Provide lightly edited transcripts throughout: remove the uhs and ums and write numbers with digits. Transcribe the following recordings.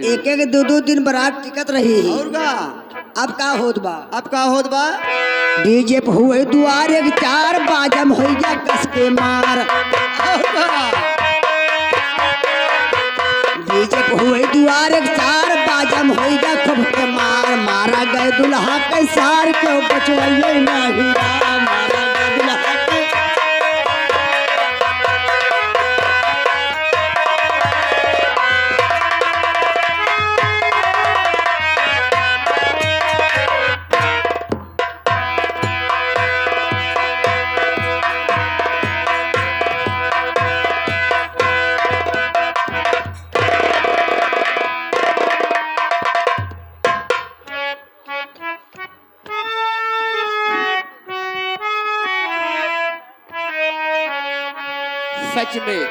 एक एक दो दो दिन बारात टिकत रही। और का अब का होत बा? अब का होत बा? डीजे पे हुए दुआर एक चार बाजम हो गया कस के मार। और का डीजे पे हुए दुआर एक चार बाजम हो गया खूब के मार। मारा गए दुल्हा के सार क्यों बचवाइए नहीं राम। मारा गए दुल्हा के सच में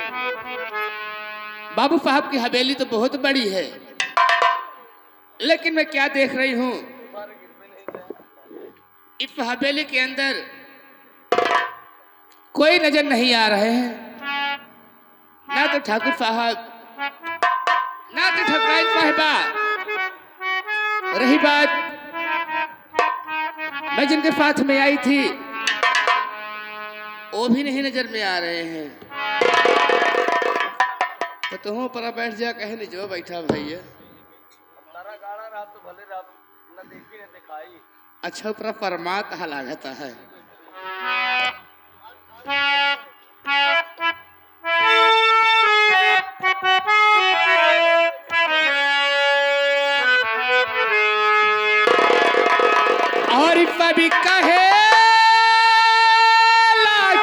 बाबू साहब की हवेली तो बहुत बड़ी है, लेकिन मैं क्या देख रही हूँ, इस हवेली के अंदर कोई नजर नहीं आ रहे हैं। ना तो ठाकुर साहब, ना तो ठकुराइन साहिबा। रही बात, मैं जिनके साथ में आई थी वो भी नहीं नजर में आ रहे हैं। तो तुम पर बैठ जा, कहे नहीं जो बैठा भैया। अच्छा ऊपर परमात लागता है। और कभी कहे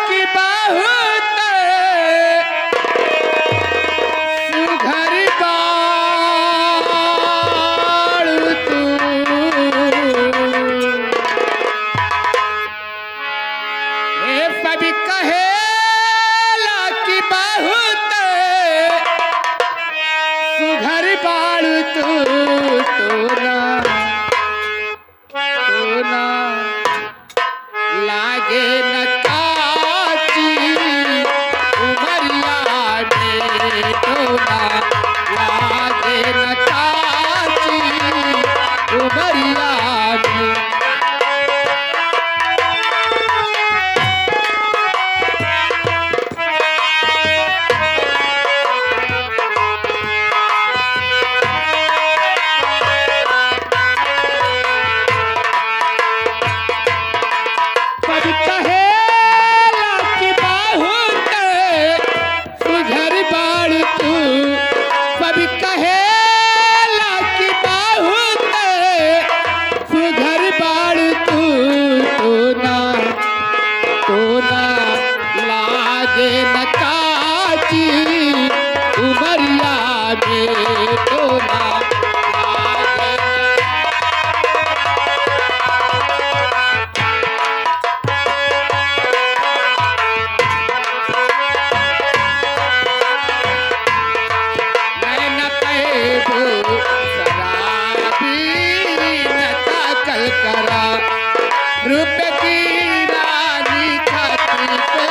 की बहुत सुघर बाड़ तू। ए कभी कहे की बहुत सुघर बाड़ तू। तो ना लागे न काची उमरिया में। तो ना लागे न काची उमरिया में। कभी कहेला कि बहुत सुघर बाड़ तू। कभी कहेला कि बहुत सुघर बाड़ तू। तो ना लागे न काची उमरिया में। तो ना लागे मैं न पैबो शराबी न ताकल करा। रूप की रानी छाती पे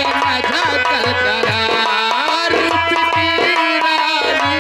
न झाकल करा। रूप की रानी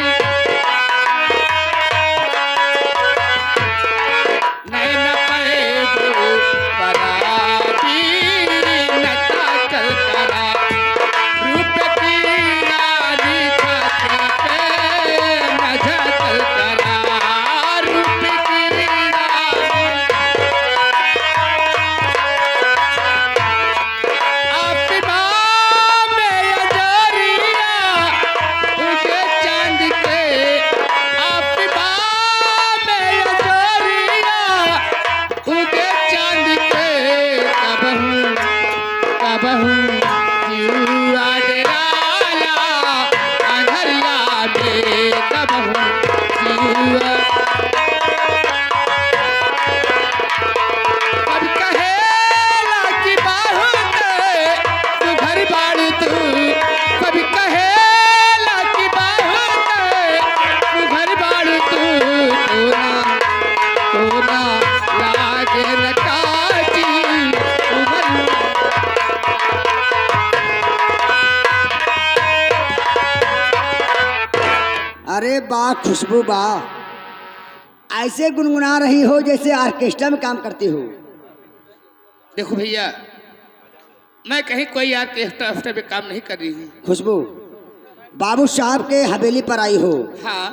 बा खुशबू बा, ऐसे गुनगुना रही हो जैसे ऑर्केस्ट्रा में काम करती हो। देखो भैया, मैं कहीं कोई ऑर्केस्ट्रा में काम नहीं कर रही हूँ। खुशबू, बाबू साहब के हवेली पर आई हो। हाँ,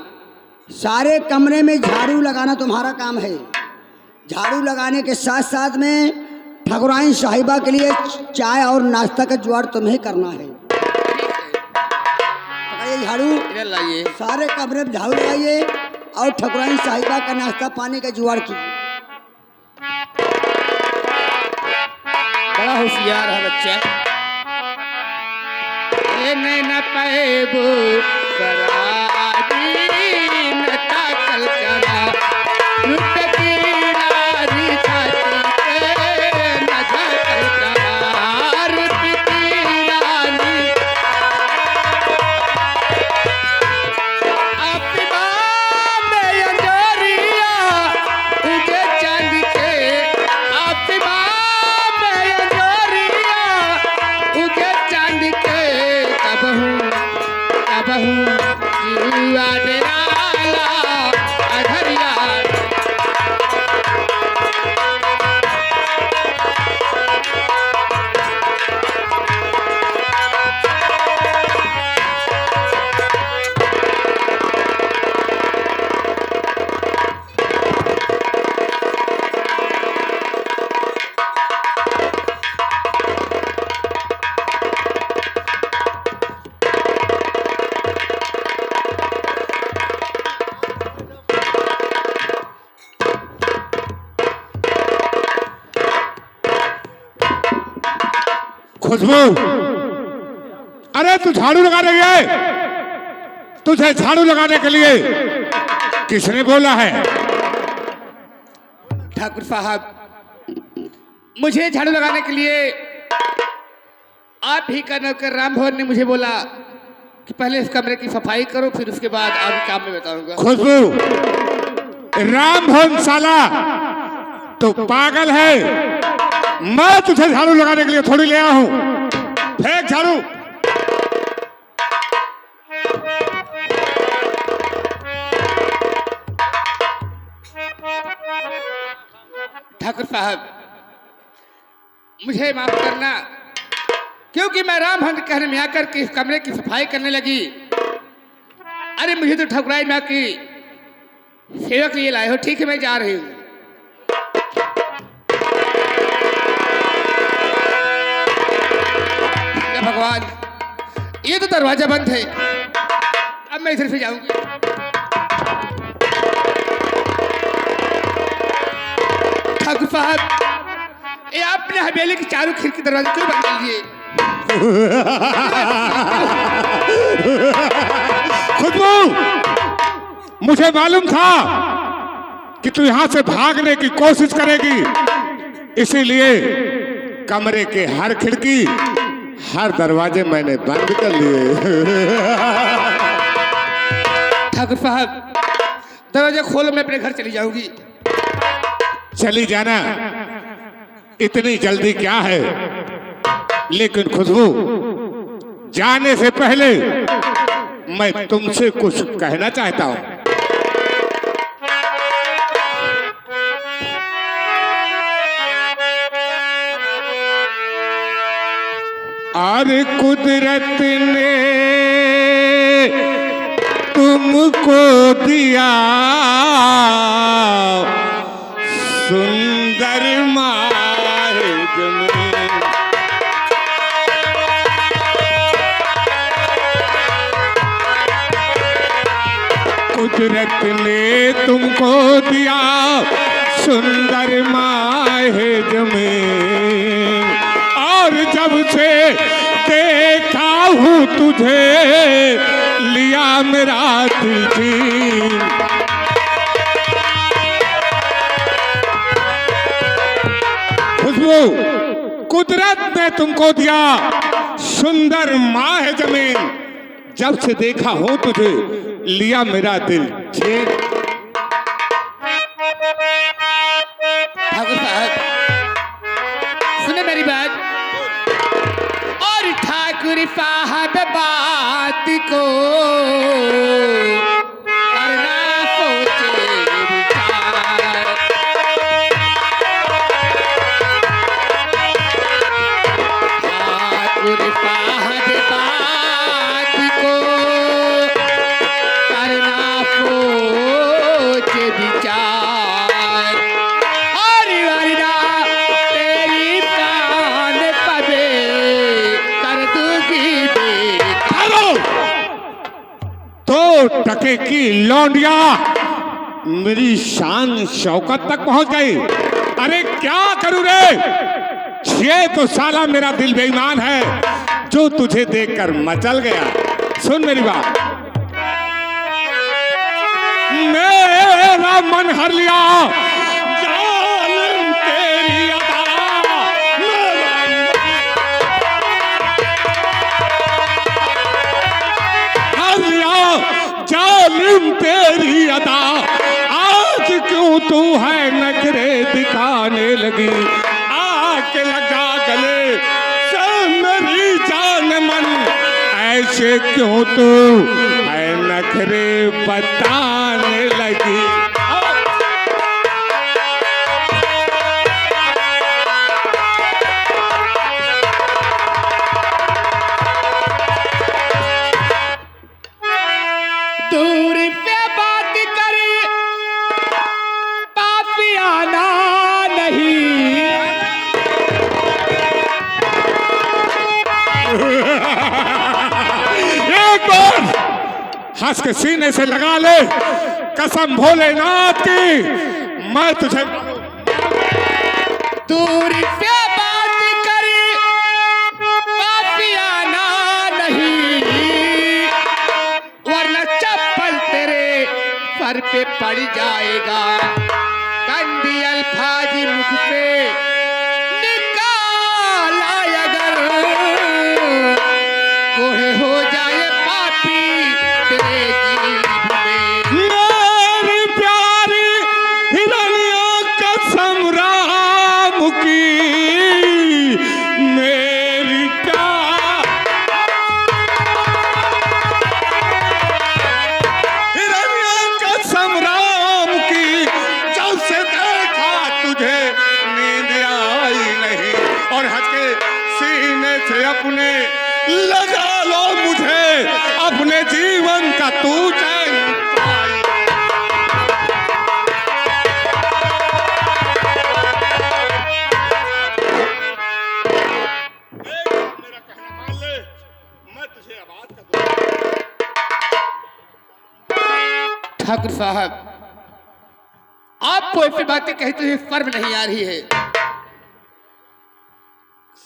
सारे कमरे में झाड़ू लगाना तुम्हारा काम है। झाड़ू लगाने के साथ साथ में ठकुराइन साहिबा के लिए चाय और नाश्ता का जुगाड़ तुम्हें करना है। पकड़िए झाड़ू, इधर लाइए। सारे कमरे में झाड़ू लगाइए और ठकुराइन साहिबा का नाश्ता पानी का जुगाड़ कीजिए। बड़ा होशियार है बच्चा। ए नैना पैबो करारी नता कल करा रुप की नारी छाती पे नजर कल करा रुप की रानी अपना में अंजोरिया उगे चांद के अपना में अंजोरिया उगे चांद के तब हूँ जीवा डेराला अधरिया। खुशबू, अरे तू झाड़ू लगा रही है? तुझे झाड़ू लगाने के लिए किसने बोला है? ठाकुर साहब, मुझे झाड़ू लगाने के लिए आप ही का नौकर राम भवन ने मुझे बोला कि पहले इस कमरे की सफाई करो, फिर उसके बाद आगे काम में बताऊंगा। खुशबू, राम भवन साला तो पागल है। मैं तुझे झाड़ू लगाने के लिए थोड़ी ले आया हूं। फेंक झाड़ू। ठाकुर साहब, मुझे माफ करना, क्योंकि मैं राम भवन कहने में आकर के इस कमरे की सफाई करने लगी। अरे मुझे तो ठकुराई माँ की सेवा के लिए लाए हो। ठीक है, मैं जा रही हूँ। भगवान, ये तो दरवाजा बंद है। अब मैं इधर से जाऊंगी। ठाकुर साहब, ये आपने हवेली की चारों खिड़की दरवाजे क्यों बंद कर दिए? खुशबू, मुझे मालूम था कि तू यहां से भागने की कोशिश करेगी, इसीलिए कमरे के हर खिड़की हर दरवाजे मैंने बंद कर लिए। ठाकुर साहब, दरवाजा खोलो, मैं अपने घर चली जाऊंगी। चली जाना, इतनी जल्दी क्या है? लेकिन खुशबू, जाने से पहले मैं तुमसे कुछ कहना चाहता हूं। और कुदरत ने तुमको दिया सुंदर माहे जमीन। कुदरत ने तुमको दिया सुंदर माहे जमीन, और जब से देखा हूँ तुझे लिया मेरा दिल। खुशबू, कुदरत ने तुमको दिया सुंदर माँ है जमीन, जब से देखा हूँ तुझे लिया मेरा दिल छीन। ठाकुर साहब, सुने मेरी बात। और ठाकुर साहब बात को सोच विचार और वरना तेरी प्राण पबे कर दूंगी बेकार। हेलो तो टके की लौंडिया मेरी शान शौकत तक पहुंच गई। अरे क्या करूं रे, ये तो साला मेरा दिल बेईमान है जो तुझे देखकर मचल गया। सुन मेरी बात, मेरा मन हर लिया जालिम तेरी अदा, हर लिया जालिम तेरी अदा। आज क्यों तू है नखरे दिखाने लगी, आके लगा गले से मेरी जान मन, ऐसे क्यों तू है नखरे बताने लगी। दूर पे बात करी पापियाना नहीं, एक बार हंस के सीने से लगा ले कसम भोलेनाथ की, मैं तुझे दूर पे बात करी पापियाना नहीं, वरना चप्पल तेरे सर पे पड़ जाएगा। गंदी अल्फाज मुख पे निकाल आए अगर, कोहे हो जाए पापी तेरे जीभ में। मेरी प्यारी हिरनिया कसम राम की, मेरी प्यार हिरनिया कसम राम की, जब से देखा तुझे नींद आई नहीं। और हंस के सीने से अपने लगा लो मुझे, अपने जीवन का तू चैन पाई। मेरा कहना मान ले, मैं तुझे आवाज कर दूंगा। ठाकुर साहब, आपको ऐसी बातें कहते हुए शर्म नहीं आ रही है?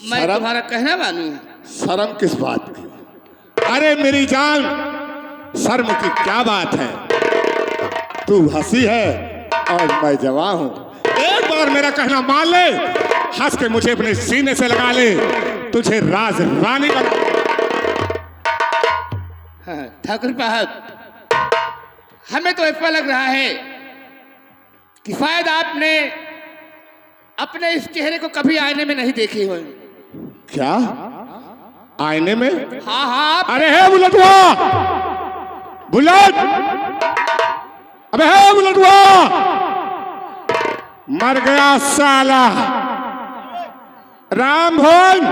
मैं शर्म? तुम्हारा कहना मानूं? शर्म किस बात की? अरे मेरी जान, शर्म की क्या बात है? तू हंसी है और मैं जवान हूं। एक बार मेरा कहना मान ले, हंस के मुझे अपने सीने से लगा ले, तुझे राज रानी बना। हाँ, ठाकुर साहब, हमें तो ऐसा लग रहा है कि शायद आपने अपने इस चेहरे को कभी आईने में नहीं देखी हो। क्या आईने में? हाँ हाँ, अरे है बुलटुआ, बुलट, अबे है बुलटुआ, मर गया साला राम भोज,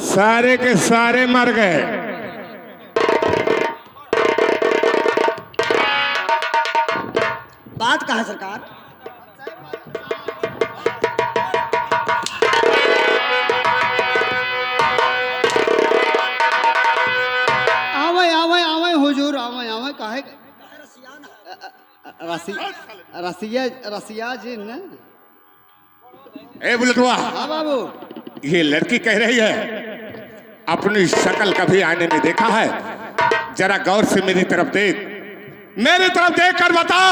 सारे के सारे मर गए। बात कहा सरकार? आवे आवे आवे हुजूर, आवे आवे काहे रसिया रसिया जी न। ए बुलटुआ, हाँ बाबू, ये लड़की कह रही है अपनी शक्ल कभी आईने में देखा है? जरा गौर से मेरी तरफ देख, मेरी तरफ देख कर बता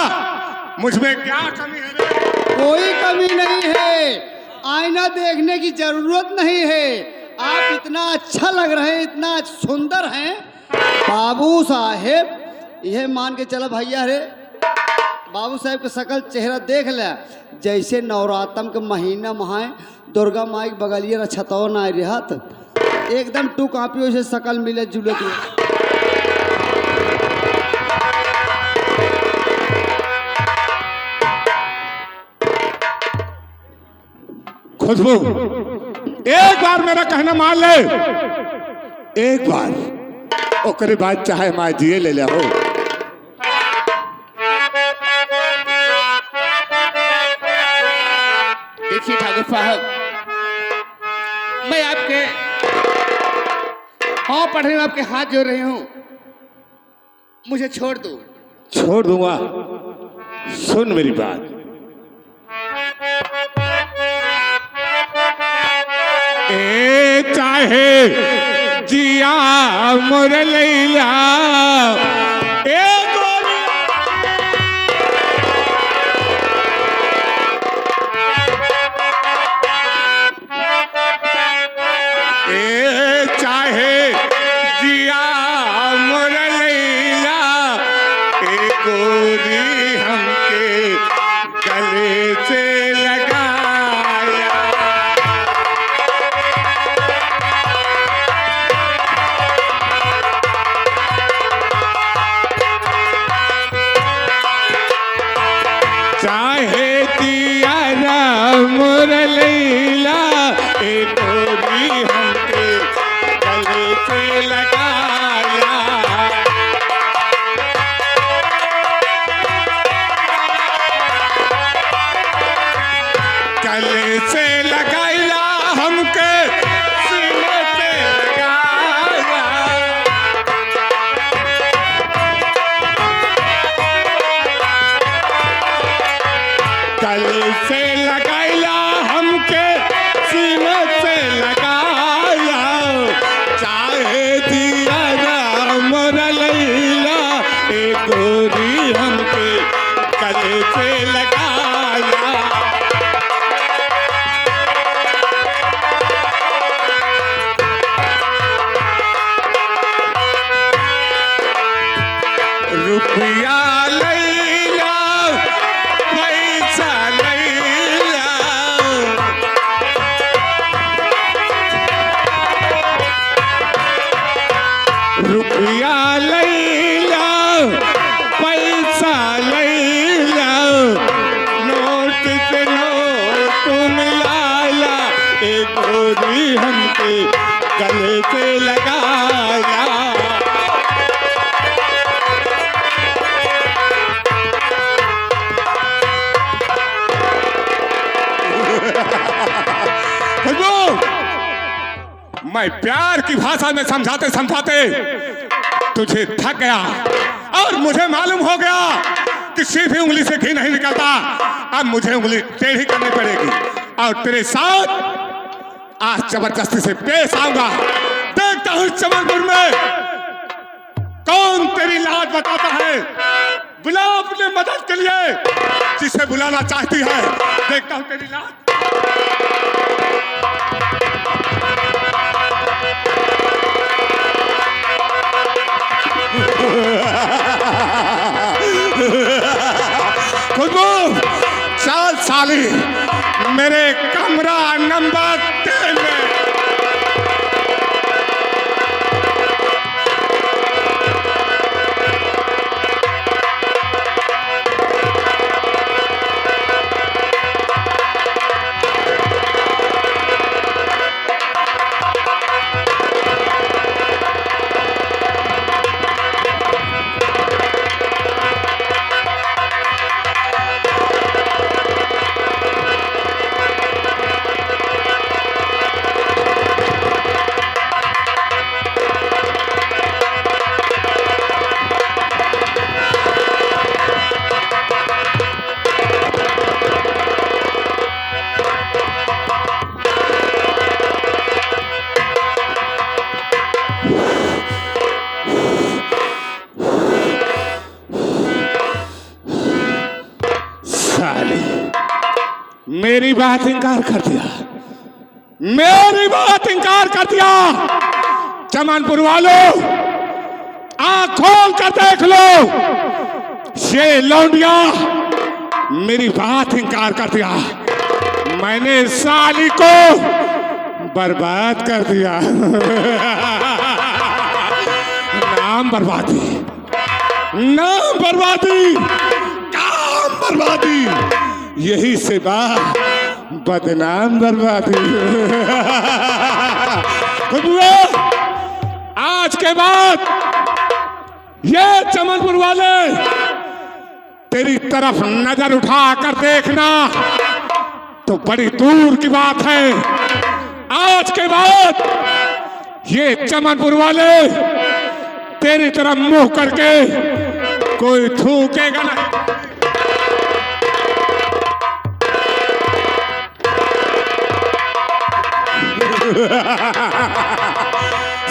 मुझमें क्या कमी है रे? कोई कमी नहीं है, आईना देखने की जरूरत नहीं है। आप इतना अच्छा लग रहे हैं, इतना सुंदर हैं बाबू साहेब। यह मान के चला भैया रे, बाबू साहेब के शकल चेहरा देख ले, जैसे नवरात्रम के महीना महाए दुर्गा माई के बगलिए छतौ ना रहत, एकदम टू कापी वैसे शकल मिले जुले के। खुशबू, एक बार मेरा कहना मान ले, एक बार, ओकरे बाद चाहे माँ जिए ले हो, साहब, मैं आपके पाँव पढ़ रही हूँ, आपके हाथ जोड़ रही हूँ, मुझे छोड़ दो। छोड़ दूंगा। सुन मेरी बात। ए चाहे जिया मोर लैला, ए गोरी, ए चाहे जिया मोर लैला, ए गोरी हमके गले से लगाया। चाहे दिया मोर लैला, ए गोरी हमके गले से लगाया। गले से लगाया हमके सीने पे लगाया। गले से लगाया हमके सीने से लगाया। चाहे दिया मोर लैला, ए गोरी हमके गले से लगाया। रुपया लैला, पैसा लैला, रुपया लैला, पैसा लैला, नोट से नोट मिलाया। ए गोरी हमके गले से लगाया। मैं प्यार की भाषा में समझाते समझाते तुझे थक गया और मुझे मालूम हो गया कि सीधी उंगली से घी नहीं निकलता। अब मुझे उंगली टेढ़ी करनी पड़ेगी और तेरे साथ आज जबरदस्ती से पेश आऊंगा। देखता हूं चमनपुर में कौन तेरी लाज बताता है। बुला अपने मदद के लिए जिसे बुलाना चाहती है। देखता हूं तेरी लाज। खुशबू, चल साली मेरे कमरा नंबर 3 में। मेरी बात इनकार कर दिया, मेरी बात इनकार कर दिया। चमनपुर वालों, आंख खोल कर देख लो, ये लौंडिया मेरी बात इनकार कर दिया। मैंने साली को बर्बाद कर दिया। नाम बर्बादी, नाम बर्बादी, काम बर्बादी, यही से बात बदनाम बर्बादी। आज के बाद ये चमनपुर वाले तेरी तरफ नजर उठा कर देखना तो बड़ी दूर की बात है। आज के बाद ये चमनपुर वाले तेरी तरफ मुंह करके कोई थूकेगा ना।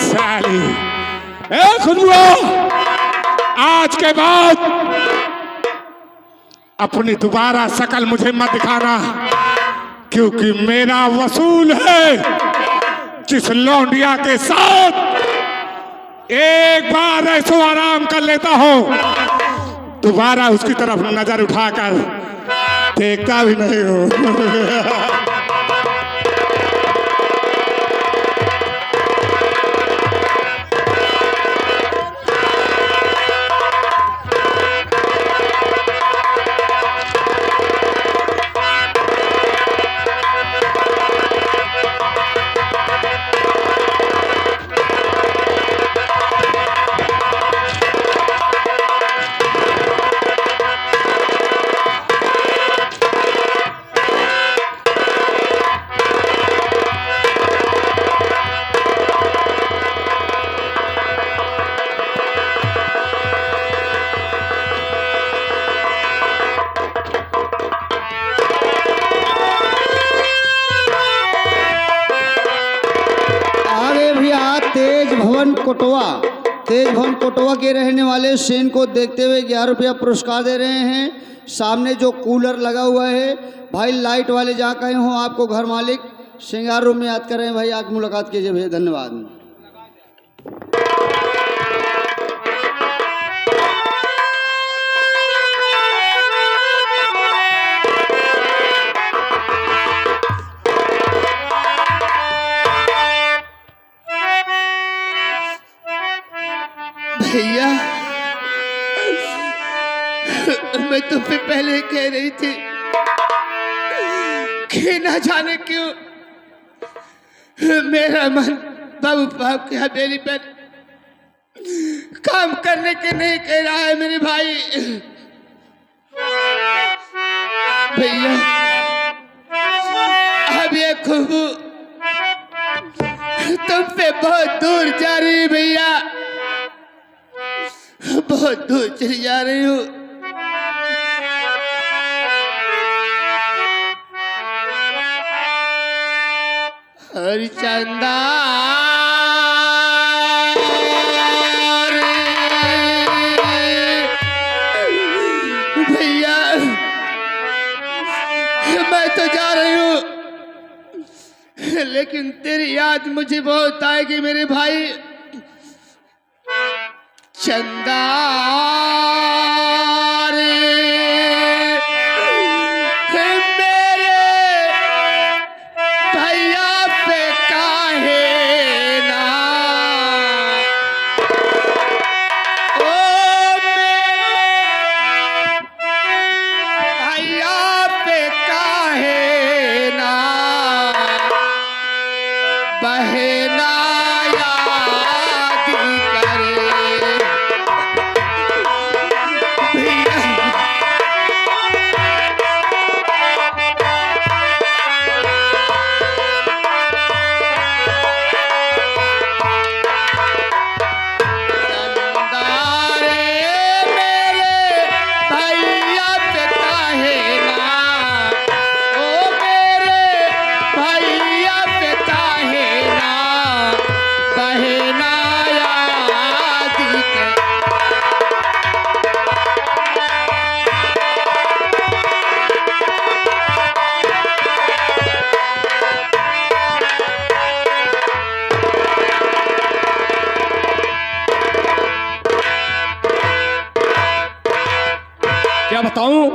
साली, ए खुशबू, आज के बाद अपनी दोबारा शकल मुझे मत दिखाना, क्योंकि मेरा वसूल है। जिस लौंडिया के साथ एक बार ऐसो आराम कर लेता हो, दोबारा उसकी तरफ नजर उठाकर देखता भी नहीं हो। तेज भवन कोटवा के रहने वाले सेन को देखते हुए 11 रुपया पुरस्कार दे रहे हैं। सामने जो कूलर लगा हुआ है, भाई लाइट वाले जहाँ कहीं हों, आपको घर मालिक श्रृंगार रूम में याद कर रहे हैं। भाई आके मुलाकात कीजिए भैया, धन्यवाद। भैया, मैं तुमसे पहले कह रही थी कि न जाने क्यों मेरा मन बाबू बाप की हवेली पर काम करने के नहीं कह रहा है मेरे भाई। भैया, अब ये खुशबू तुमसे बहुत दूर जा रही है भैया, बहुत दूर चली जा रही हूँ। हरिचंदा भैया, मैं तो जा रही हूँ, लेकिन तेरी याद मुझे बहुत आएगी मेरे भाई। चंदा मेरे भैया पे काहे ना, ओ मेरे भैया पे काहे ना, बहना याद करे। क्या बताऊं,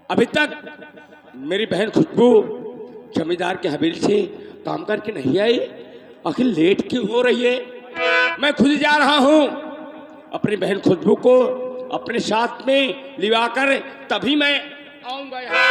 अभी तक मेरी बहन खुशबू जमींदार के हवेली से काम करके नहीं आई। आखिर लेट क्यों हो रही है? मैं खुद जा रहा हूं अपनी बहन खुशबू को अपने साथ में लिवाकर, तभी मैं आऊंगा यहाँ।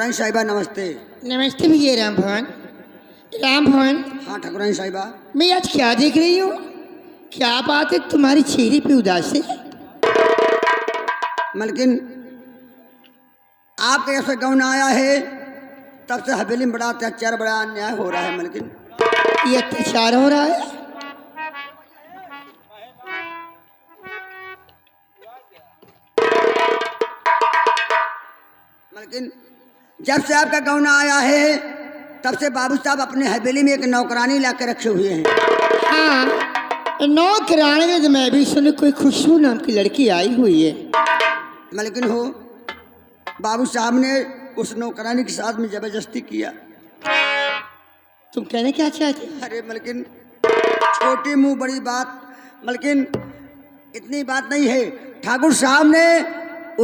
ठाकुरानी साहिबा नमस्ते। नमस्ते भैया राम भवन। राम भवन, हाँ ठाकुरानी साहिबा। मैं आज क्या देख रही हूँ? क्या बात है, तुम्हारी चेहरे पे उदास है? मलकिन आपके जैसे गौन आया है तब से हवेली में बड़ा अत्याचार, बड़ा अन्याय हो रहा है मलकिन। ये अत्याचार हो रहा है? मलकिन जब से आपका गौन आया है तब से बाबू साहब अपने हवेली में एक नौकरानी ला के रखे हुए हैं। हाँ, नौकरानी में तो मैं भी सुनी कोई खुशबू नाम की लड़की आई हुई है। मलकिन हो बाबू साहब ने उस नौकरानी के साथ में जबरदस्ती किया। तुम कहने क्या चाहते हो? अरे मलकिन छोटी मुंह बड़ी बात, मलकिन इतनी बात नहीं है। ठाकुर साहब ने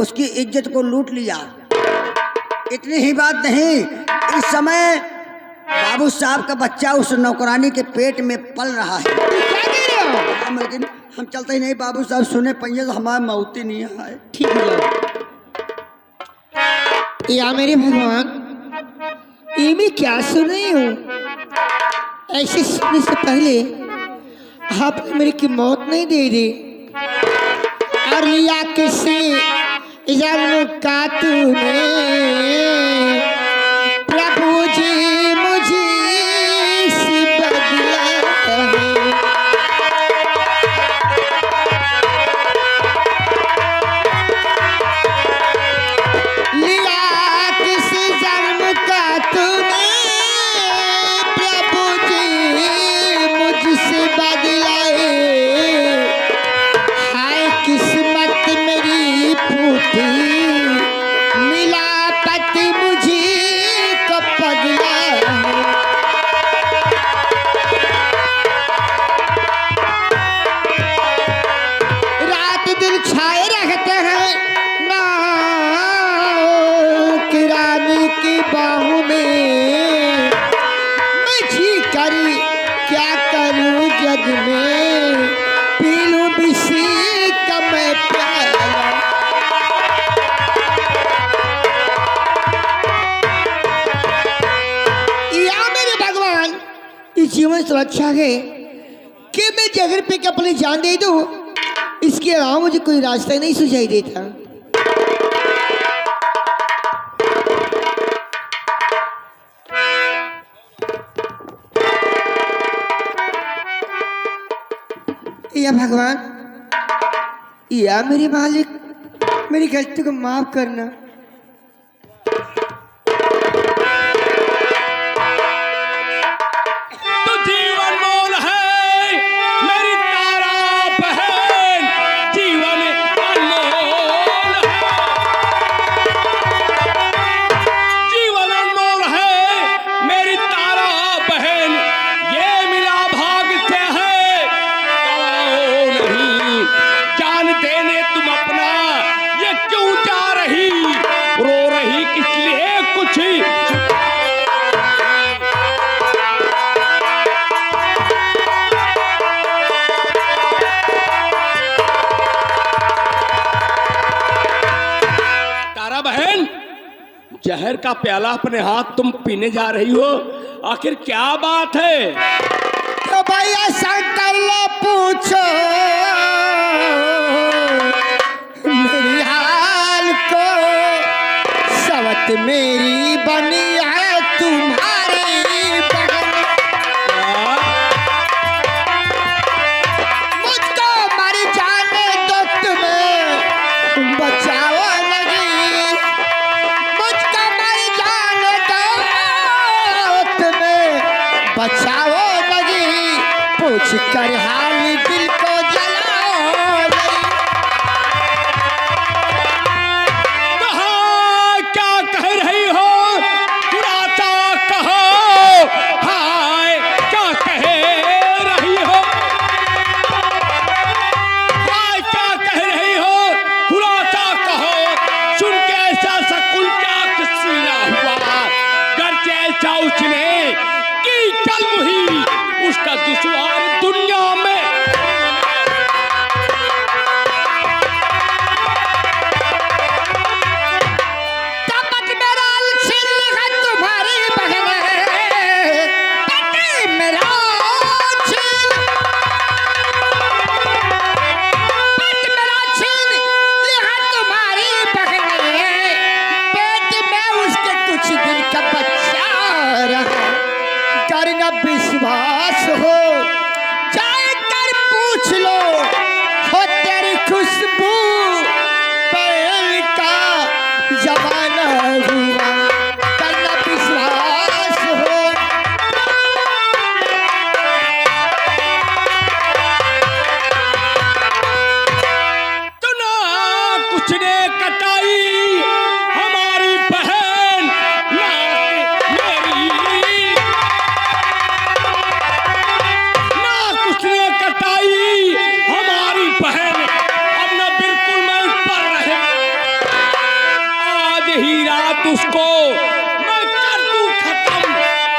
उसकी इज्जत को लूट लिया। इतनी ही बात नहीं, इस समय बाबू साहब का बच्चा उस नौकरानी के पेट में पल रहा है। क्या कह रहे हो? मलकिन हम चलते ही नहीं, बाबू साहब सुने पहिए तो हमारे मौती नहीं आए। ठीक है या मेरे भगवान, ये मैं क्या सुन रही हूँ? ऐसे सुनने से पहले आपने मेरी की मौत नहीं दे दी और लिया किसी जन्म का तूने। प्रभु जी मुझे से बदला है। लिया किस जन्म का तूने, प्रभु जी मुझसे बदलाए। हाय किस्मत मेरी फूटी, मिला पति मुझे को पगला। रात दिन छाए रहते हैं किरानी की बाहों में। मैं जी करी क्या करूं जग में, पी लूं बिसी का मैं प्याला। या मेरे भगवान, इस जीवन से अच्छा है कि मैं जगह पे अपनी जान दे दूं, इसके अलावा मुझे कोई रास्ता नहीं सुझाई देता। या भगवान, या मेरे मालिक, मेरी गलती को माफ करना। तो जीवन मोल है मेरी तारा बहन, जीवन अनमोल है। जीवन अनमोल है मेरी तारा बहन, ये मिला भाग से है गवाओ नहीं। जान देने तुम अपना ये क्यों जा रही, रो रही किस लिए कुछ तारा बहन, जहर का प्याला अपने हाथ तुम पीने जा रही हो, आखिर क्या बात है? तो भैया शंकर लो पूछो मेरी हाल को, सवत मेरी बनी है तुम्हारी बहन। मुझको मर जाने दो तुम्हें बचाओ नहीं, मुझको मर जाने दो तुम्हें बचाओ नहीं, पूछ कर हाल दिल को जलाओ नहीं। कहाँ क्या कह रही हो, पुराता कहो। हाय क्या कह रही हो, हाय क्या कह रही हो, पुराता कहो। सुन के ऐसा सकुल क्या किस्सा हुआ, घर से ऐसा उसने की कल हुई, उसका दुश्वार दुनिया में साथ उसको मैं कर दूं खत्म।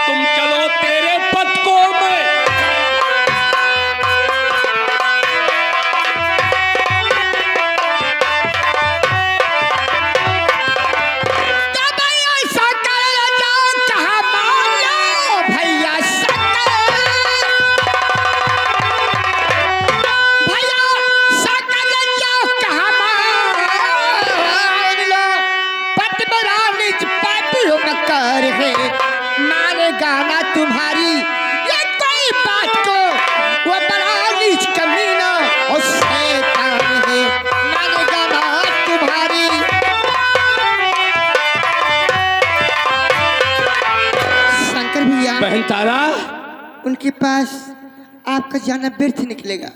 तुम चलो तेरे पद को मैं गाना तुम्हारी ये कोई बात को वो बड़ा नीच कमीना और शैतान है मानेगा ना तुम्हारी। शंकर भैया बहन तारा उनके पास आपका जाना व्यर्थ निकलेगा,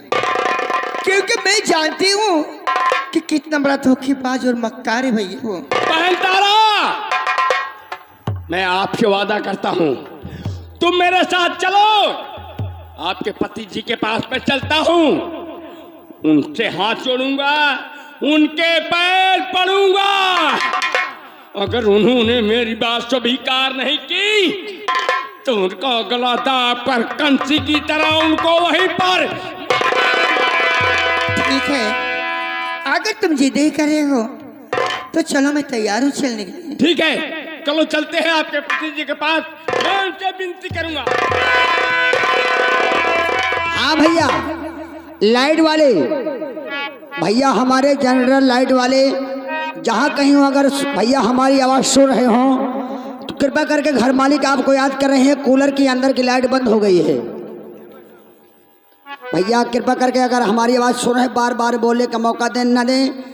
क्योंकि मैं जानती हूँ कि कितना बड़ा धोखेबाज और मक्कार है भैया वो। बहन तारा मैं आपसे वादा करता हूं तुम मेरे साथ चलो, आपके पति जी के पास मैं चलता हूं, उनसे हाथ जोड़ूंगा, उनके पैर पड़ूंगा। अगर उन्होंने मेरी बात स्वीकार नहीं की तो उनका गला दाब कर कंसी की तरह उनको वहीं पर। ठीक है, अगर तुम जिद ही कर रहे हो तो चलो, मैं तैयार हूँ चलने के लिए। ठीक है, चलो चलते हैं आपके पति जी के पास, मैं उनसे विनती करूंगा। हाँ भैया, लाइट वाले भैया, हमारे जनरल लाइट वाले, जहाँ कहीं हो अगर भैया हमारी आवाज़ सुन रहे हो तो कृपया करके घर मालिक आपको याद कर रहे हैं, कूलर की अंदर की लाइट बंद हो गई है। भैया कृपा करके अगर हमारी आवाज़ सुन रहे, बार बार बोलने का मौका दें न दें,